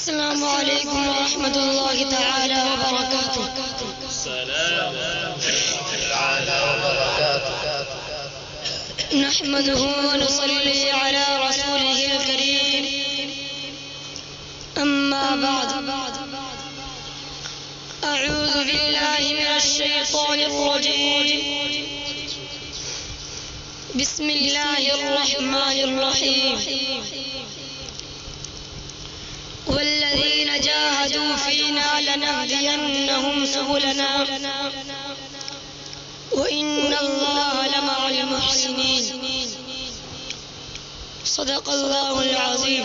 السلام علیکم ورحمۃ اللہ تعالی وبرکاتہ. السلام تعالی وبرکاتہ. نحمده ونصلي على رسوله الكريم. أما بعد أعوذ بالله من الشيطان الرجيم. بسم الله الرحمن الرحيم. والذين جاهدوا فينا لنهدينهم سبلنا وإن الله لمع المحسنين. صدق الله العظيم.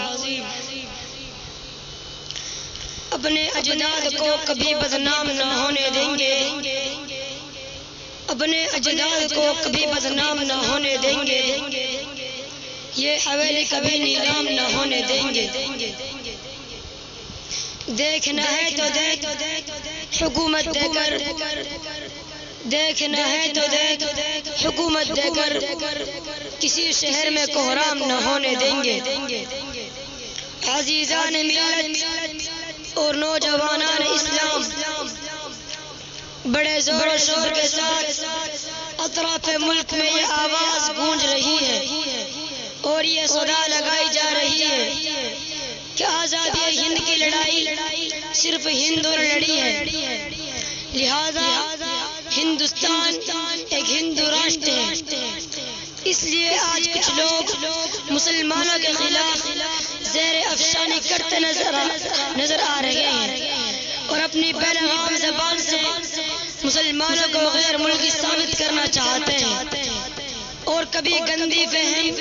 اپنے اجداد کو کبھی بدنام نہ ہونے دیں گے، اپنے اجداد کو کبھی بدنام نہ ہونے دیں گے، یہ حویلی کبھی نیلام نہ ہونے دیں گے. دیکھنا ہے تو دیکھ حکومت دے کر، دیکھنا ہے تو دیکھ حکومت دے کر، کسی شہر میں کوہرام نہ ہونے دیں گے. عزیزان ملت اور نوجوانان اسلام، بڑے زور و شور کے ساتھ اطراف ملک میں یہ آواز گونج رہی ہے اور یہ صدا لگائی جا رہی ہے کہ آزادی ہند کی لڑائی صرف ہندو نے لڑی ہے، لہذا ہندوستان ایک ہندو راشٹر ہے. اس لیے آج کچھ لوگ مسلمانوں کے خلاف زیر افشانی کرتے نظر آ رہے ہیں اور اپنی بے لگام زبان سے مسلمانوں کو غیر ملکی ثابت کرنا چاہتے ہیں اور کبھی گندی فہم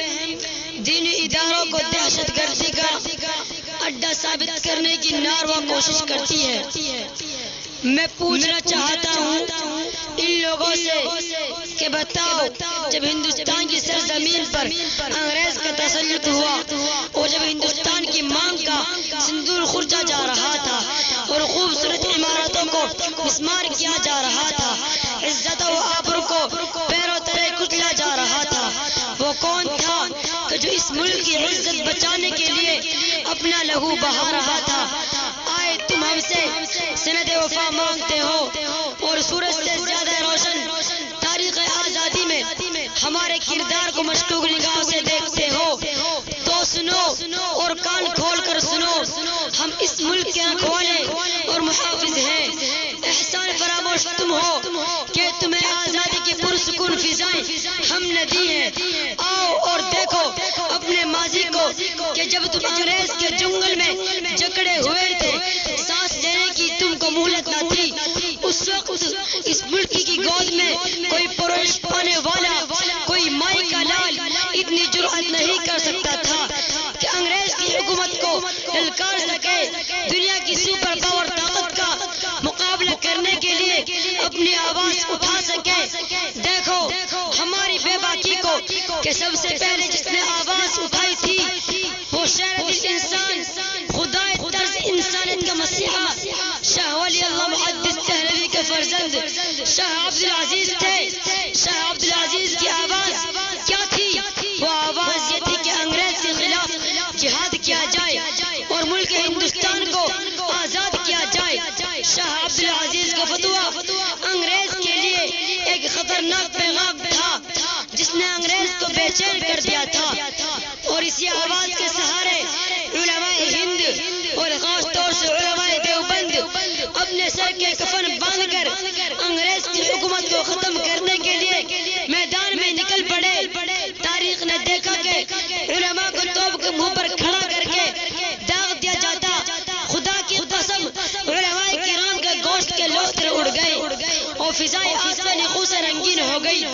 دینی اداروں کو دہشت گردی کا اڈا ثابت کرنے کی ناروا کوشش کرتی ہے. میں پوچھنا چاہتا ہوں ان لوگوں سے کہ بتاؤ، جب ہندوستان کی سرزمین پر انگریز کا تسلط ہوا اور جب ہندوستان کی مانگ کا سندور خورچا جا رہا تھا اور خوبصورت عمارتوں کو مسمار کیا جا رہا تھا، عزت و آبرو کو پیروں تلے کچلا جا رہا تھا، وہ کون تھا کہ جو اس ملک کی عزت بچانے کے لیے اپنا لہو بہا رہا تھا؟ آئے تم ہم سے سند وفا مانگتے ہو اور سورج سے زیادہ روشن تاریخ آزادی میں ہمارے کردار کو مشکوک نگاہوں سے دیکھتے ہو تو سنو اور کان کھول کر سنو. ہم اس ملک کے رکھوانے اور محافظ ہیں. احسان فراموش تم ہو کہ تمہیں آزادی کی پرسکون فضائیں ہم نے دی ہیں. آؤ اور دیکھو اپنے ماضی کو کہ جب تم انگریز کے جنگل میں جکڑے ہوئے تھے، سانس لینے کی تم کو مہلت نہ تھی. اس وقت اس ملک کی گود میں کوئی پرورش پانے والا، کوئی مائی کا لال اتنی جرأت نہیں کر سکتا تھا کہ انگریز کی حکومت کو للکار سکے، دنیا کی سپر پاور طاقت کا مقابلہ کرنے کے لیے اپنی آواز اٹھا سکے. دیکھو ہماری بے باکی کو کہ سب سے پہلے جس نے آواز اٹھائی تھی وہ شہر دل انسان، خدا طرز انسانیت کا مسیحا شاہ ولی اللہ محدث دہلوی کے فرزند شاہ عبدالعزیز تھے. شاہ عبدالعزیز کی آواز کیا تھی؟ وہ آواز یہ تھی کہ انگریز کے خلاف جہاد کیا جائے اور ملک ہندوستان کو آزاد کیا جائے. شاہ عبدالعزیز کا فتویٰ انگریز کے لیے ایک خطرناک پیغام تھا جس نے انگریز کو بے چین کر دیا تھا اور اسی آواز کے سہارے علماء ہند اور خاص طور سے علماء دیوبند اپنے سر کے کفن باندھ کر انگریز کی حکومت کو ختم کرنے کے لیے میدان میں نکل پڑے. تاریخ نے دیکھا کہ علماء کو توپ کے منہ پر کھڑا کر کے داغ دیا جاتا. خدا کی قسم علماء کرام کے گوشت کے لوتھڑے اڑ گئے اور فضائے آسمانی خون سے رنگین ہو گئی.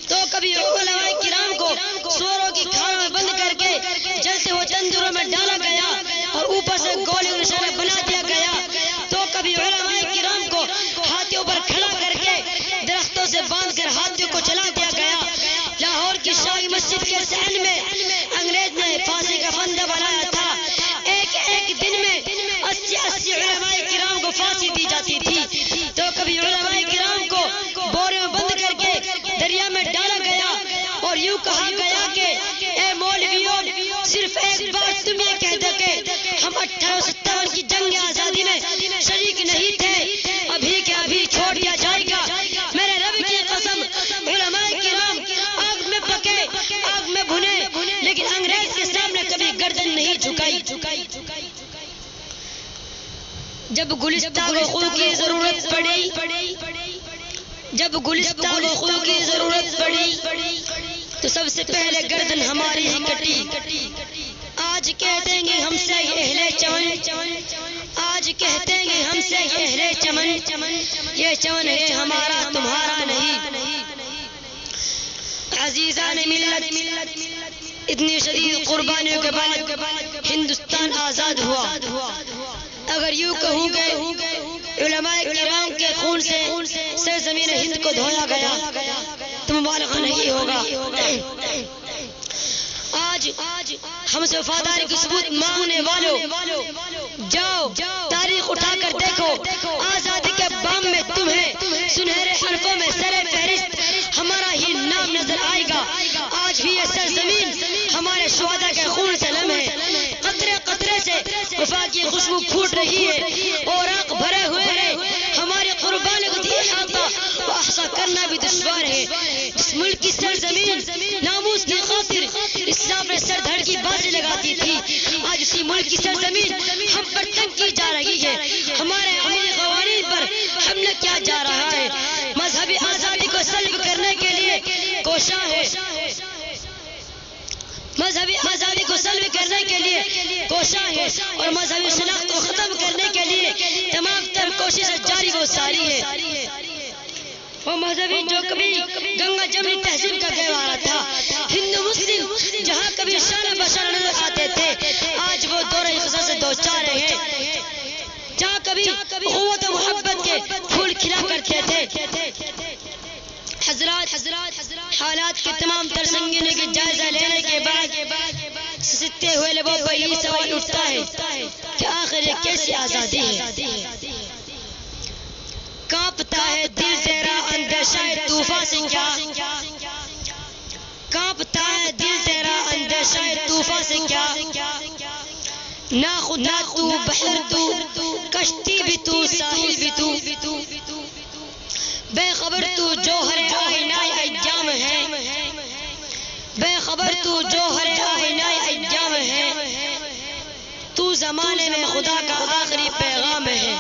تو کبھی علماء کرام کو سوروں کی کھال میں بند کر کے جلتے ہوئے تندوروں میں ڈالا گیا اور اوپر سے گولی اور نشانہ بنا دیا گیا. تو کبھی علماء کرام کو ہاتھیوں پر کھڑا کر کے درختوں سے باندھ کر ہاتھیوں کو چلا دیا گیا. لاہور کی شاہی مسجد کے صحن میں انگریز نے پھانسی کا فندہ بنایا تھا. ایک دن میں 80 علماء کرام کو پھانسی دی جاتی تھی. تو کبھی علماء کرام کو بورے میں بند کر کے دریا میں ڈالا گیا اور یوں کہا گیا کہ اے مولویوں، صرف ایک بار تم یہ کہہ دو کہ ہم 18 جب گلستہ کو خون کی ضرورت پڑی، جب گلستہ کو خون کی ضرورت پڑی تو سب سے پہلے گردن ہماری ہی کٹی۔ آج کہتے ہیں ہم سے یہ اہل چمن، آج کہتے ہیں ہم سے یہ اہل چمن، یہ چمن ہے ہمارا تمہارا نہیں۔ عزیزان ملت، اتنی شدید قربانیوں کے بعد ہندوستان آزاد ہوا۔ اگر یوں کہوں گے علماء کرام کے خون سے سرزمین ہند کو دھویا گیا تو مبالغہ نہیں ہوگا۔ آج ہم سے وفاداری کی ثبوت مانگنے والوں، جاؤ تاریخ اٹھا کر دیکھو، آزادی کے بام میں تمہیں سنہرے حرفوں میں سر فہرست ہمارا ہی نام نظر آئے گا۔ آج بھی یہ سرزمین ہمارے شہداء کے خون سے لم ہے، قطرے قطرے سے وفا کی خوشبو پھوٹ رہی ہے اور آنکھ بھرے ہوئے ہیں۔ ہماری قربانی کو احاطہ و احصا کرنا بھی دشوار ہے۔ اس ملک کی سرزمین ناموس کی خاطر اسلام نے سر دھڑ کی بازی لگاتی تھی، آج اسی ملک کی سرزمین ہم پر تنگ کی جا رہی ہے۔ ہمارے آئینی قوانین پر حملہ کیا جا رہا ہے، مذہبی آزادی کو سلب کرنے کے لیے کوشاں ہے، مذہبی آزادی کو سلب کرنے کے لیے کوشاں ہے اور مذہبی شناخت کو ختم کرنے کے لیے تمام تر کوششیں جاری و ساری ہے۔ وہ مذہبی جو کبھی گنگا جمنی تہذیب کا گہوارہ تھا، ہندو مسلم جہاں کبھی شان بشان نظر آتے تھے، آج وہ دور خزاں سے دو چارے ہیں۔ جہاں کبھی قوت و محبت کے پھول کھلا کرتے تھے، حضرات حالات کے تمام تر سنگینی کی جائزہ لینے کے بعد سستے ہوئے لبوں پر یہ سوال اٹھتا ہے کہ آخر یہ کیسی آزادی ہے؟ کانپتا ہے دل تیرا اندیشہ طوفان سے کیا، کانپتا ہے دل تیرا اندیشہ طوفان سے کیا، نہ خدا تو بحر تو کشتی بھی تو ساحل بھی تو، بے خبر تو جوہر آئینہ ایام ہے، بے خبر تو جوہر آئینہ ایام ہے، تو زمانے میں خدا کا آخری پیغام ہے۔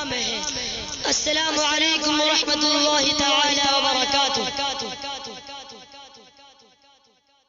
السلام علیکم ورحمۃ اللہ تعالی وبرکاتہ۔